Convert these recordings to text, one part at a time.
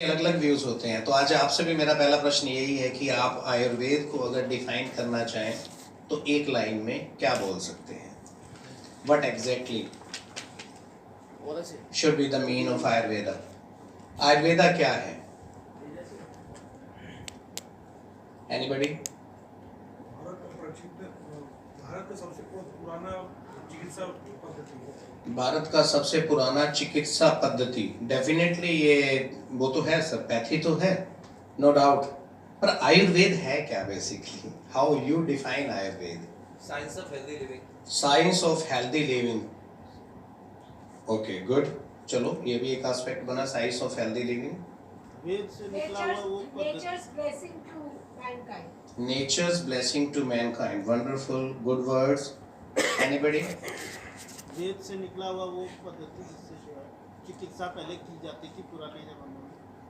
अलग अलग व्यूज होते हैं। तो आज आपसे भी मेरा पहला प्रश्न यही है कि आप आयुर्वेद को अगर डिफाइन करना चाहें तो एक लाइन में क्या बोल सकते हैं? What exactly should be the mean of Ayurveda? Ayurveda क्या है? एनीबॉडी? भारत का सबसे पुराना चिकित्सा पद्धति, डेफिनेटली ये वो तो है सर, पैथी तो है, नो डाउट। पर आयुर्वेद है क्या basically? How you define Ayurveda? Science of healthy living. Science of healthy living. Okay good, चलो ये भी एक एस्पेक्ट बना, science of healthy living. Veda से निकला हुआ वो nature's blessing to mankind. Nature's blessing to mankind, wonderful, good words. Anybody? Veda से निकला हुआ वो पद्धति जिससे चिकित्सा पहले की जाती थी पुराने जमाने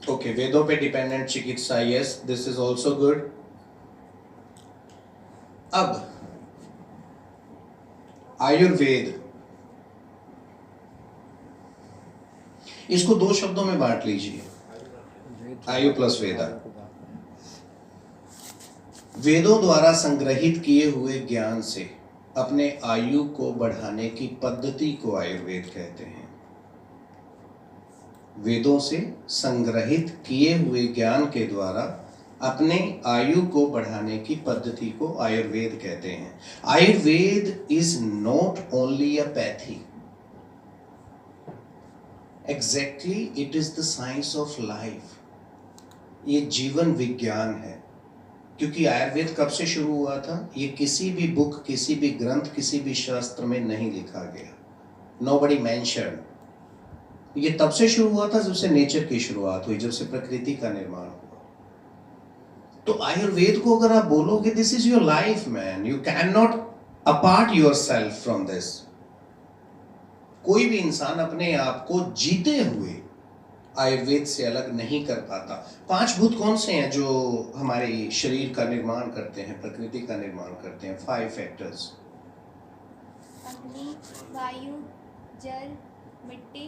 में। ओके, वेदों पे डिपेंडेंट चिकित्सा, yes, this is also good. अब आयुर्वेद, इसको दो शब्दों में बांट लीजिए, आयु प्लस वेदा। वेदों द्वारा संग्रहित किए हुए ज्ञान से अपने आयु को बढ़ाने की पद्धति को आयुर्वेद कहते हैं। वेदों से संग्रहित किए हुए ज्ञान के द्वारा अपने आयु को बढ़ाने की पद्धति को आयुर्वेद कहते हैं। Ayurveda is not only a pathy, exactly it is the science of life. ये जीवन विज्ञान है। क्योंकि आयुर्वेद कब से शुरू हुआ था? ये किसी भी बुक, किसी भी ग्रंथ, किसी भी शास्त्र में नहीं लिखा गया। Nobody mention. ये तब से शुरू हुआ था जब से नेचर की शुरुआत हुई, जब से प्रकृति का निर्माण हुआ। तो आयुर्वेद को अगर आप बोलोगे this is your life man, you can not apart yourself from this. कोई भी इंसान अपने आप को जीते हुए आयुर्वेद से अलग नहीं कर पाता। पांच भूत कौन से हैं जो हमारे शरीर का निर्माण करते हैं, प्रकृति का निर्माण करते हैं? 5 फैक्टर्स। अग्नि, वायु, जल, मिट्टी,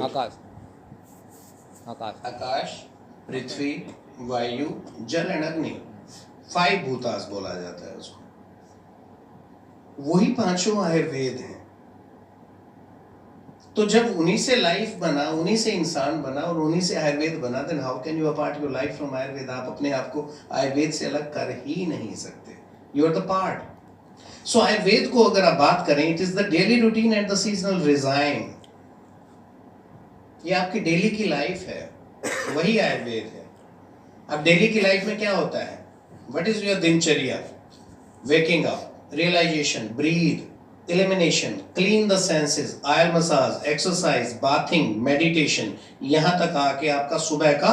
आकाश। आकाश, आकाश, पृथ्वी, वायु, जल एंड अग्नि। 5 भूतास बोला जाता है उसको। वही पांचों आयुर्वेद हैं। तो जब उन्हीं से लाइफ बना, उन्हीं से इंसान बना और उन्हीं से आयुर्वेद बना, then how can you apart your life from Ayurveda? आप अपने आप को आयुर्वेद से अलग कर ही नहीं सकते। You are the part. So Ayurveda को अगर आप बात करें, it is the daily routine and the seasonal regime. ये आपकी डेली की लाइफ है, वही आयुर्वेद है। अब डेली की लाइफ में क्या होता है? What is your dinacharya? Waking up, realisation, breath, elimination, clean the senses, oil massage, exercise, bathing, meditation, यहां तक आके आपका सुबह का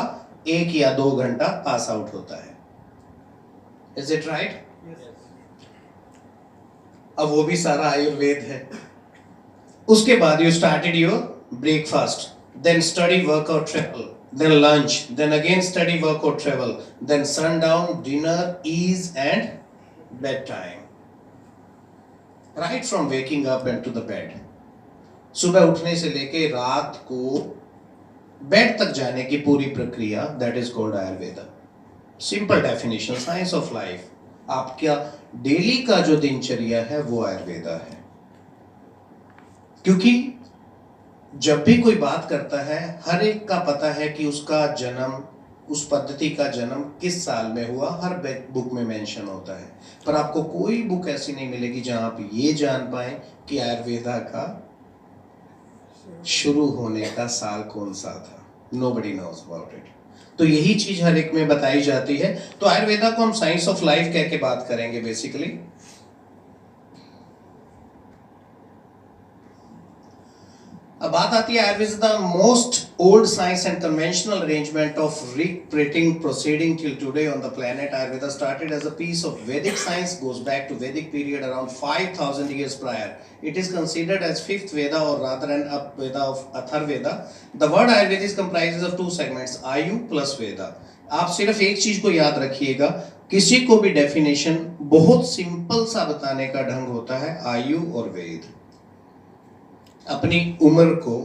1 या 2 घंटा पास आउट होता है। Is it right? Yes. अब वो भी सारा आयुर्वेद है। उसके बाद you started your breakfast, then study, workout, travel, then lunch, then again study, workout, travel, then sundown, dinner, ease and bedtime. Right from waking up and to the bed. सुबह उठने से लेके रात को बेड तक जाने की पूरी प्रक्रिया, that is called Ayurveda. Simple definition, science of life. आपका डेली का जो दिनचर्या है वो आयुर्वेदा है। क्योंकि जब भी कोई बात करता है, हर एक का पता है कि उसका जन्म, उस पद्धति का जन्म किस साल में हुआ, हर बुक में मेंशन होता है। पर आपको कोई बुक ऐसी नहीं मिलेगी जहां आप ये जान पाए कि आयुर्वेदा का शुरू होने का साल कौन सा था। Nobody knows about it. तो यही चीज हर एक में बताई जाती है। तो आयुर्वेदा को हम साइंस ऑफ लाइफ कह के बात करेंगे बेसिकली। अब बात आती है Ayurveda the most old science and conventional arrangement of repeating proceeding till today on the planet. Ayurveda started as a piece of Vedic science, goes back to Vedic period around 5000 years prior. It is considered as fifth Veda or rather an up-Veda of Atharvaveda. The word Ayurveda is comprises of 2 segments, आयु plus Veda. आप सिर्फ एक चीज को याद रखिएगा, किसी को भी डेफिनेशन बहुत सिंपल सा बताने का ढंग होता है आयु और वेद। अपनी उम्र को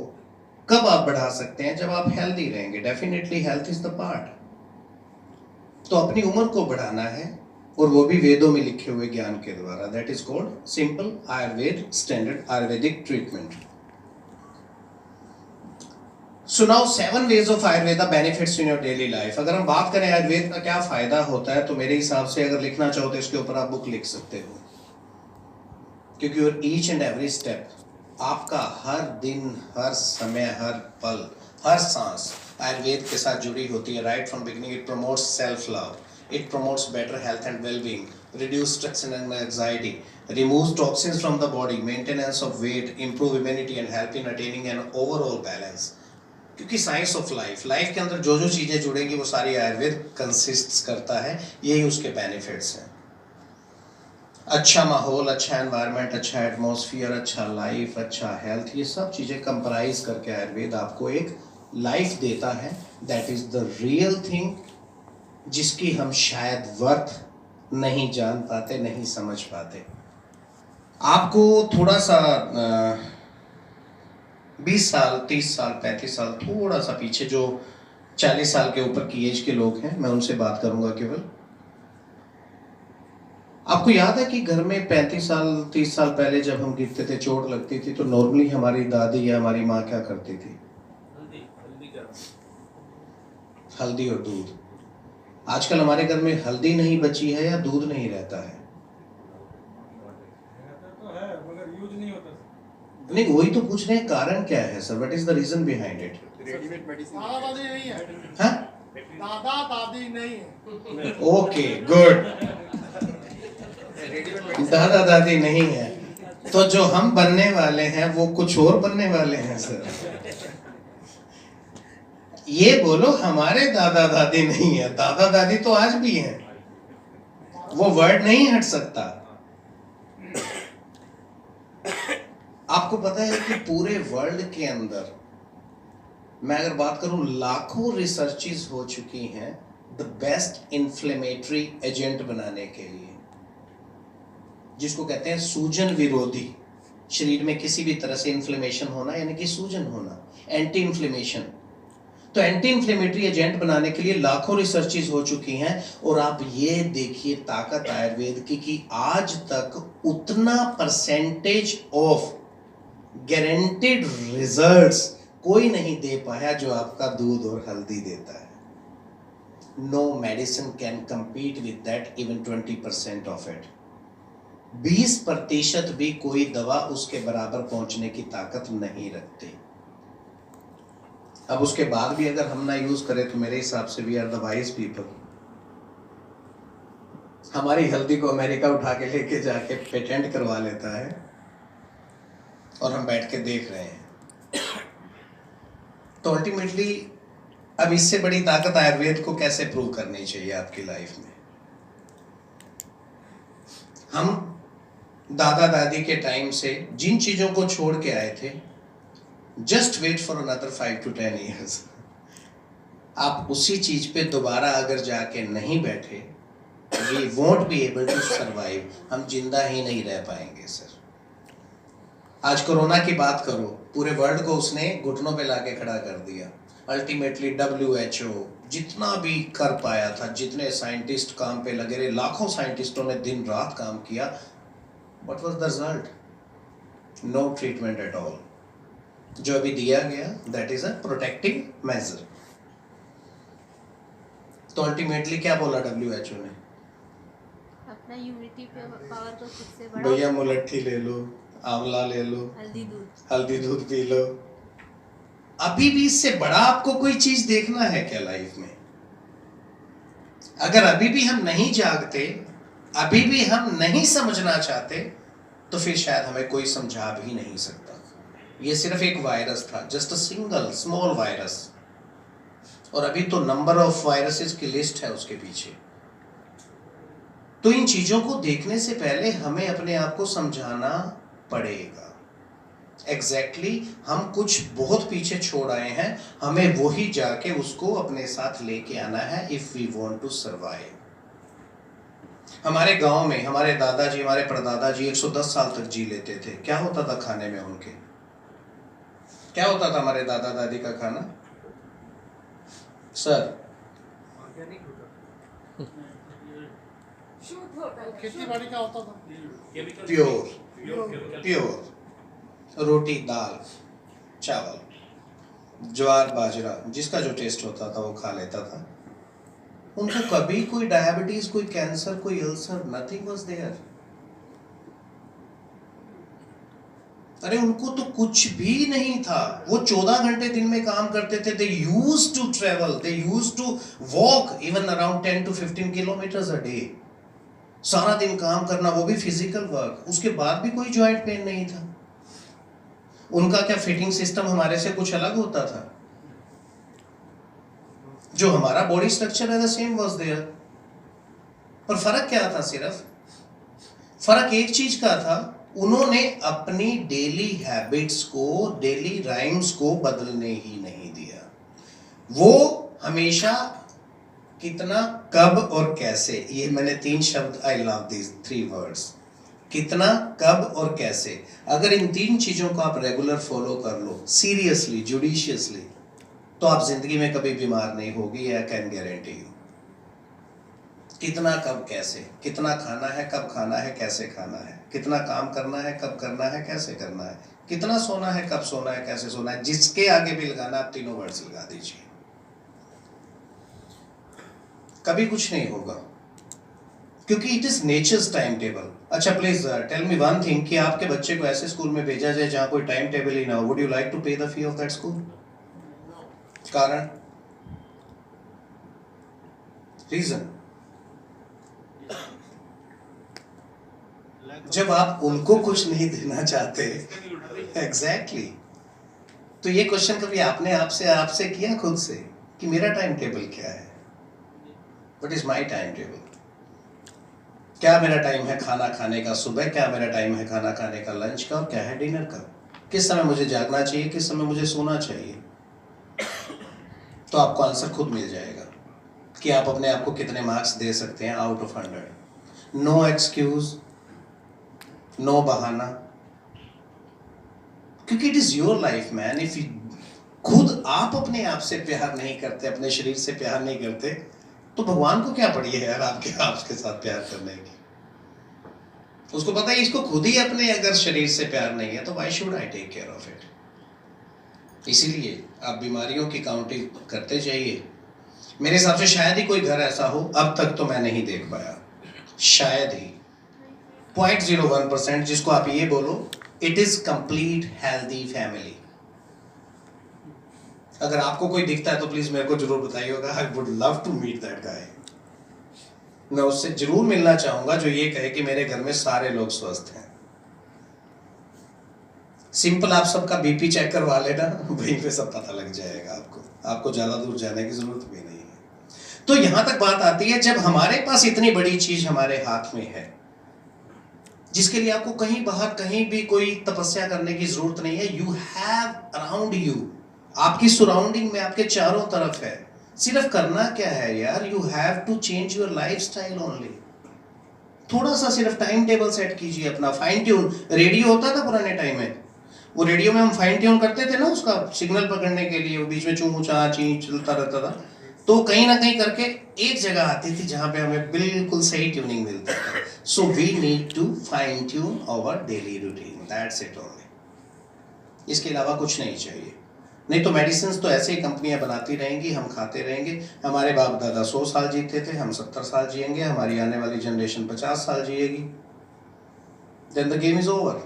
कब आप बढ़ा सकते हैं? जब आप हेल्दी रहेंगे। Definitely health is the part. तो अपनी उम्र को बढ़ाना है, और वो भी वेदों में लिखे हुए ज्ञान के द्वारा। That is called simple Ayurveda, standard Ayurvedic treatment. So now 7 ways of Ayurveda benefits in your daily life। अगर हम बात करें आयुर्वेद का क्या फायदा होता है, तो मेरे हिसाब से अगर लिखना चाहो तो इसके ऊपर आप बुक लिख सकते हो, क्योंकि ईच एंड एवरी स्टेप, आपका हर दिन, हर समय, हर पल, हर सांस आयुर्वेद के साथ जुड़ी होती है। Right from beginning it promotes self love, it promotes better health and well being, reduce stress and anxiety, removes toxins from the body, maintenance of weight, improve immunity and help in attaining an overall balance। क्योंकि science of life के अंदर जो जो चीजें जुड़ेंगी वो सारी Ayurveda consist करता है, यही उसके बेनिफिट्स हैं। अच्छा माहौल, अच्छा एनवायरनमेंट, अच्छा एटमॉस्फेयर, अच्छा लाइफ, अच्छा हेल्थ, ये सब चीजें कंप्राइज करके आयुर्वेद आपको एक लाइफ देता है। That is the real thing, जिसकी हम शायद वर्थ नहीं जान पाते, नहीं समझ पाते। आपको थोड़ा सा 20 साल, 30 साल, 35 साल, थोड़ा सा पीछे जो 40 साल के ऊपर की एज के लोग हैं, मैं उनसे बात करूंगा केवल। आपको याद है कि घर में 35 साल, 30 साल पहले जब हम गिरते थे, चोट लगती थी, तो नॉर्मली हमारी दादी या हमारी माँ क्या करती थी? हल्दी और दूध। आजकल हमारे घर में हल्दी नहीं बची है या दूध नहीं रहता है? नहीं, वही तो पूछ रहे हैं, कारण क्या है sir? What is the reason behind it? Readymade medicine. दादा दादी नहीं है। हाँ? दादा दादी नहीं है। Okay, good. Readymade medicine. दादा दादी नहीं है, तो जो हम बनने वाले हैं वो कुछ और बनने वाले हैं सर। ये बोलो हमारे दादा दादी नहीं है, दादा दादी तो आज भी हैं, वो वर्ड नहीं हट सकता। आपको पता है कि पूरे वर्ल्ड के अंदर, मैं अगर बात करूं, लाखों रिसर्चेस हो चुकी हैं द बेस्ट इन्फ्लेमेटरी एजेंट बनाने के लिए, जिसको कहते हैं सूजन विरोधी। शरीर में किसी भी तरह से इन्फ्लेमेशन होना, यानी कि सूजन होना, एंटी इन्फ्लेमेशन। तो एंटी इन्फ्लेमेटरी एजेंट बनाने के लिए लाखों रिसर्चेस हो चुकी हैं। और आप ये देखिए ताकत आयुर्वेद की कि आज तक उतना परसेंटेज ऑफ गारंटेड रिजल्ट्स कोई नहीं दे पाया जो आपका दूध और हल्दी देता है। No medicine can compete with that, even 20% of it। 20% भी कोई दवा उसके बराबर पहुंचने की ताकत नहीं रखती। अब उसके बाद भी अगर हम ना यूज करें तो मेरे हिसाब से we are the wise people. हमारी हल्दी को अमेरिका उठा के लेके जाके पेटेंट करवा लेता है और हम बैठ के देख रहे हैं। तो अल्टीमेटली अब इससे बड़ी ताकत आयुर्वेद को कैसे प्रूव करनी चाहिए आपकी लाइफ में? हम दादा दादी के टाइम से जिन चीजों को छोड़ के आए थे, just wait for another 5 to 10 years। आप उसी चीज पे दोबारा अगर जाके नहीं बैठे, we won't be able to survive। हम जिंदा ही नहीं रह पाएंगे सर। आज कोरोना की बात करो, पूरे वर्ल्ड को उसने घुटनों पे लाके खड़ा कर दिया। अल्टीमेटली WHO जितना भी कर पाया था, जितने साइंटिस्ट काम पे लगे रहे, लाखों साइंटिस्टों ने दिन रात काम किया, what was the result? No treatment at all. जो अभी दिया गया that is a protective measure. तो अल्टीमेटली क्या बोला WHO ने? अपना इम्यूनिटी पावर को खुद से बढ़ाओ। भैया मुलट्ठी ले लो, आंवला ले लो, हल्दी दूध पी लो। अभी भी इससे बड़ा आपको कोई चीज देखना है क्या लाइफ में? अगर अभी भी हम नहीं जागते, अभी भी हम नहीं समझना चाहते, तो फिर शायद हमें कोई समझा भी नहीं सकता। ये सिर्फ एक वायरस था, just a single small virus, और अभी तो नंबर ऑफ वायरसेस की लिस्ट है उसके पीछे। तो इन चीजों को देखने से पहले हमें अपने आप को समझाना पड़ेगा। एग्जैक्टली हम कुछ बहुत पीछे छोड़ आए हैं, हमें वही जाके उसको अपने साथ लेके आना है if we want to survive. हमारे गांव में हमारे दादाजी, हमारे परदादा जी 110 साल तक जी लेते थे। क्या होता था खाने में उनके? क्या होता था हमारे दादा दादी का खाना सर? शुद्ध होता है, खेती बाड़ी का होता था। प्योर रोटी दाल चावल ज्वार बाजरा जिसका जो टेस्ट होता था वो खा लेता था। उनको कभी कोई डायबिटीज, कोई कैंसर, कोई अल्सर, नथिंग वाज देयर। अरे उनको तो कुछ भी नहीं था। वो 14 घंटे दिन में काम करते थे। They used to travel, they used to walk even around 10 to 15 kilometres a day. सारा दिन काम करना, वो भी फिजिकल वर्क। उसके बाद भी कोई जॉइंट पेन नहीं था। उनका क्या फिटिंग सिस्टम हमारे से कुछ अलग होता था? जो हमारा बॉडी स्ट्रक्चर है द सेम वाज देयर। पर फर्क क्या था? सिर्फ फर्क एक चीज का था, उन्होंने अपनी डेली हैबिट्स को, डेली राइम्स को बदलने ही नहीं दिया। वो हमेशा कितना, कब और कैसे, ये मैंने 3 शब्द, आई लव दीज 3 वर्ड्स, कितना, कब और कैसे। अगर इन 3 चीजों को आप रेगुलर फॉलो कर लो, सीरियसली, जुडिशियसली, तो आप जिंदगी में कभी बीमार नहीं होगी, आई कैन गारंटी यू। कितना, कब, कैसे। कितना खाना है, कब खाना है, कैसे खाना है। कितना काम करना है, कब करना है, कैसे करना है। कितना सोना है, कब सोना है, कैसे सोना है। जिसके आगे भी लगाना, आप 3 वर्ड्स लगा दीजिए, कभी कुछ नहीं होगा, क्योंकि it is nature's time table. अच्छा please tell me one thing, कि आपके बच्चे को ऐसे स्कूल में भेजा जाए जहां कोई टाइम टेबल ही ना हो, वुड यू लाइक टू पे the fee of that school? कारण, रीजन, जब आप उनको कुछ नहीं देना चाहते, एग्जैक्टली तो ये क्वेश्चन कभी आपने आपसे किया खुद से कि मेरा टाइम टेबल क्या है? What is my time table? क्या मेरा टाइम है खाना खाने का सुबह, क्या मेरा टाइम है खाना खाने का लंच का, और क्या है डिनर का? किस समय मुझे जागना चाहिए, किस समय मुझे सोना चाहिए? तो आपको आंसर खुद मिल जाएगा कि आप अपने आप को कितने मार्क्स दे सकते हैं out of 100। No excuse, no बहाना, क्योंकि it is your life man. If खुद आप अपने आप से प्यार नहीं करते, अपने शरीर से प्यार नहीं करते, तो भगवान को क्या पड़ी है यार आपके साथ प्यार करने की? उसको पता है इसको खुद ही अपने अगर शरीर से प्यार नहीं है, तो why should I take care of it? इसीलिए आप बीमारियों की काउंटिंग करते जाइए। मेरे हिसाब से शायद ही कोई घर ऐसा हो, अब तक तो मैं नहीं देख पाया, शायद ही 0.01%, जिसको आप ये बोलो it is complete healthy family. अगर आपको कोई दिखता है तो प्लीज मेरे को जरूर बताइएगा, I would love to meet that guy. मैं उससे जरूर मिलना चाहूंगा जो ये कहे कि मेरे घर में सारे लोग स्वस्थ हैं। सिंपल, आप सबका बीपी चेक करवा लेना, वहीं पे सब पता लग जाएगा आपको ज्यादा दूर जाने की जरूरत भी नहीं है। तो यहां तक बात आती है, जब हमारे पास इतनी बड़ी चीज हमारे हाथ में है, जिसके लिए आपको कहीं बाहर कहीं भी कोई तपस्या करने की जरूरत नहीं है, यू हैव अराउंड यू, आपकी सराउंडिंग में, आपके चारों तरफ है। सिर्फ करना क्या है यार, you have to change your lifestyle only. थोड़ा सा सिर्फ टाइम टेबल सेट कीजिए अपना, फाइन ट्यून। रेडियो होता था पुराने टाइम में, वो रेडियो में हम फाइन ट्यून करते थे ना, उसका सिग्नल पकड़ने के लिए, वो बीच में चूं चा ची चलता रहता था, तो कहीं ना कहीं करके एक जगह आती थी जहां पे हमें बिल्कुल सही ट्यूनिंग मिलता था। So we need to fine tune our daily routine, that's it only. इसके अलावा कुछ नहीं चाहिए। नहीं तो मेडिसिन तो ऐसे ही कंपनियां बनाती रहेंगी, हम खाते रहेंगे। हमारे बाप दादा 100 साल जीते थे, हम 70 साल जिएंगे, हमारी आने वाली जनरेशन 50 साल जिएगी, then the game is over.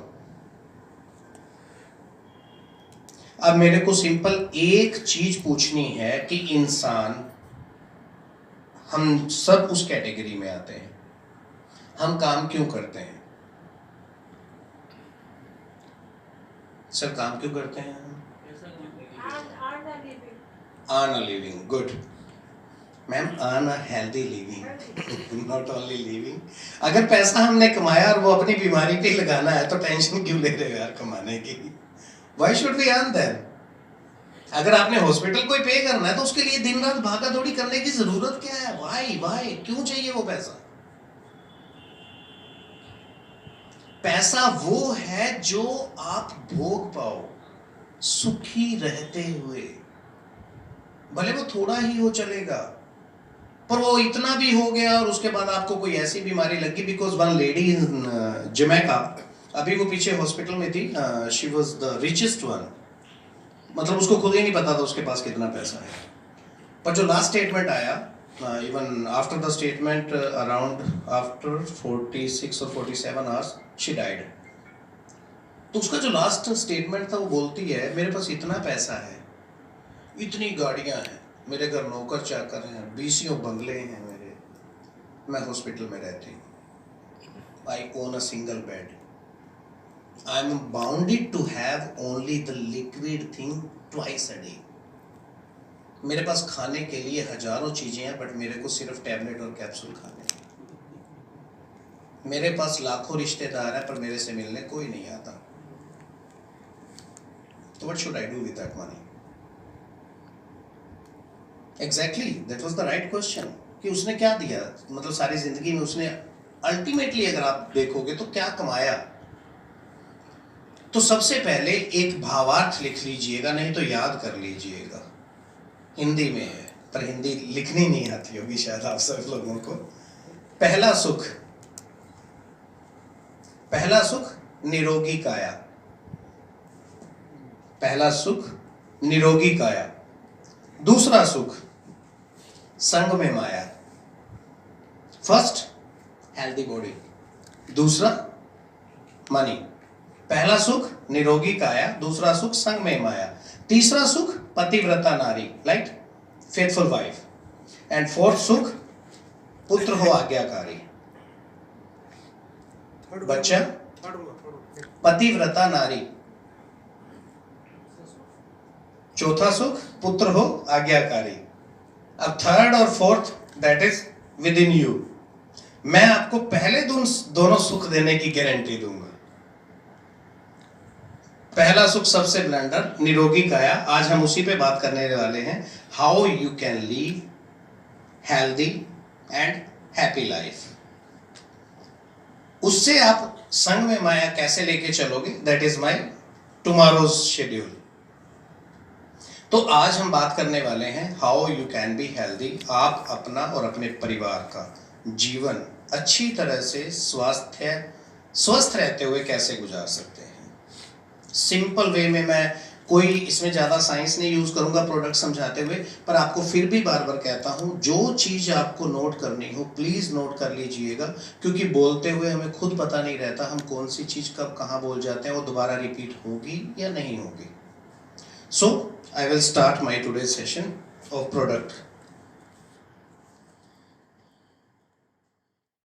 अब मेरे को सिंपल एक चीज पूछनी है कि इंसान, हम सब उस कैटेगरी में आते हैं, हम काम क्यों करते हैं? सर काम क्यों करते हैं? earn a living, good ma'am, earn a healthy living, not only living। अगर पैसा हमने कमाया और वो अपनी बीमारी पे लगाना है तो टेंशन क्यों ले रहे हो यार कमाने की? Why should we earn then? अगर आपने हॉस्पिटल कोई पे करना है तो उसके लिए दिन रात भागा दौड़ी करने की जरूरत क्या है? Why क्यों चाहिए वो पैसा? पैसा वो है जो आप भोग पाओ, सुखी रहते हुए, भले वो थोड़ा ही हो चलेगा, पर वो इतना भी हो गया और उसके बाद आपको कोई ऐसी बीमारी लगी, because one lady in Jamaica, अभी वो पीछे हॉस्पिटल में थी, she was the richest one, मतलब उसको खुद ही नहीं पता था उसके पास कितना पैसा है, पर जो लास्ट स्टेटमेंट आया, even after the statement around after 46 और 47 आवर्स शी डाइड। तो उसका जो लास्ट स्टेटमेंट था वो बोलती है, मेरे पास इतना पैसा है, इतनी गाड़ियां हैं, मेरे घर नौकर चाकर हैं, 20 बंगले हैं मेरे, मैं हॉस्पिटल में रहती हूँ, I own a single bed, I am bounded to have only the liquid thing twice a day. मेरे पास खाने के लिए हजारों चीजें हैं, बट मेरे को सिर्फ टैबलेट और कैप्सूल खाने हैं। मेरे पास लाखों रिश्तेदार हैं, पर मेरे से मिलने कोई नहीं आता। तो what should I do with that money? Exactly, that was the right question, कि उसने क्या दिया, मतलब सारी जिंदगी में उसने अल्टीमेटली अगर आप देखोगे तो क्या कमाया। तो सबसे पहले एक भावार्थ लिख लीजिएगा, नहीं तो याद कर लीजिएगा, हिंदी में है पर हिंदी लिखनी नहीं आती होगी शायद आप सब लोगों को। पहला सुख, पहला सुख निरोगी काया, पहला सुख निरोगी काया। दूसरा सुख संग में माया, फर्स्ट हेल्दी बॉडी, दूसरा मनी। पहला सुख निरोगी काया, दूसरा सुख संग में माया, तीसरा सुख पतिव्रता नारी, like faithful wife, and fourth सुख पुत्र हो आज्ञाकारी, बच्चा पतिव्रता नारी। चौथा सुख पुत्र हो आज्ञाकारी। अब थर्ड और fourth that is with in you. मैं आपको पहले दोनों सुख देने की गारंटी दूंगा। पहला सुख सबसे ब्लंडर निरोगी काया, आज हम उसी पे बात करने वाले हैं, how you can leave healthy and happy life. उससे आप संग में माया कैसे लेके चलोगे, that is my tomorrow's schedule. तो आज हम बात करने वाले हैं how you can be healthy, आप अपना और अपने परिवार का जीवन अच्छी तरह से स्वस्थ रहते हुए कैसे गुजार सकते हैं। सिंपल वे में, मैं कोई इसमें ज़्यादा साइंस नहीं यूज़ करूँगा प्रोडक्ट समझाते हुए, पर आपको फिर भी बार बार कहता हूँ, जो चीज़ आपको नोट करनी हो प्लीज़ नोट कर लीजिएगा, क्योंकि बोलते हुए हमें खुद पता नहीं रहता हम कौन सी चीज़ कब कहाँ बोल जाते हैं, वो दोबारा रिपीट होगी या नहीं होगी। सो I will start my today's session of product